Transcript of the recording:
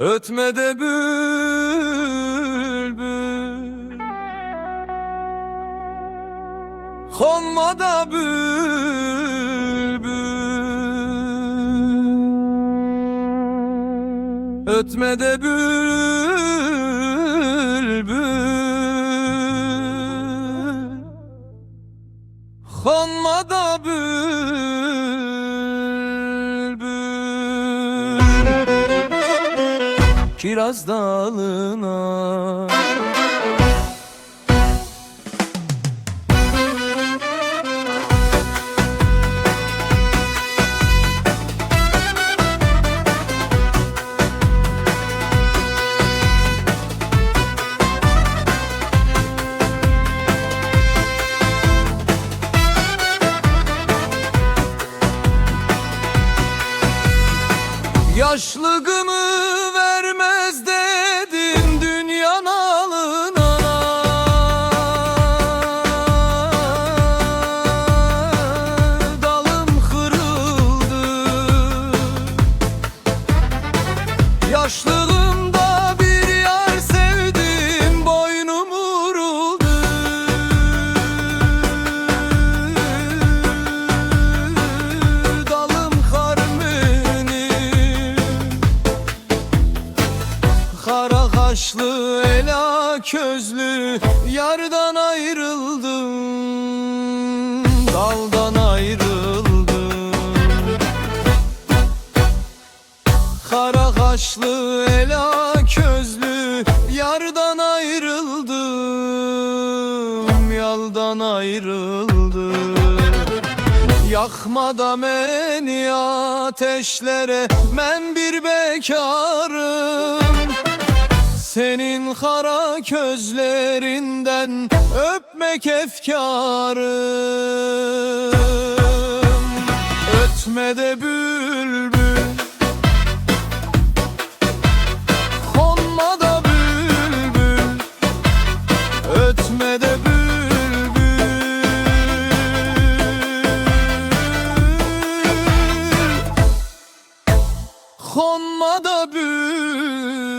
Ötme de bülbül, konma da bülbül. Ötme de bülbül, konma da bülbül. Kiraz dalına yaşlığımı vermez dedim dünya nalına. Dalım kırıldı, yaşlığımda bir yar sevdim, boynum vuruldu. Dalım kara kaşlı, ela közlü yardan ayrıldım, daldan ayrıldım. Kara kaşlı, ela közlü yardan ayrıldım, yaldan ayrıldım. Yakma da beni ateşlere, ben bir bekarım. Senin kara gözlerinden öpmek efkarım. Ötme de bülbül, konma da bülbül. Ötme de bülbül, konma da bülbül.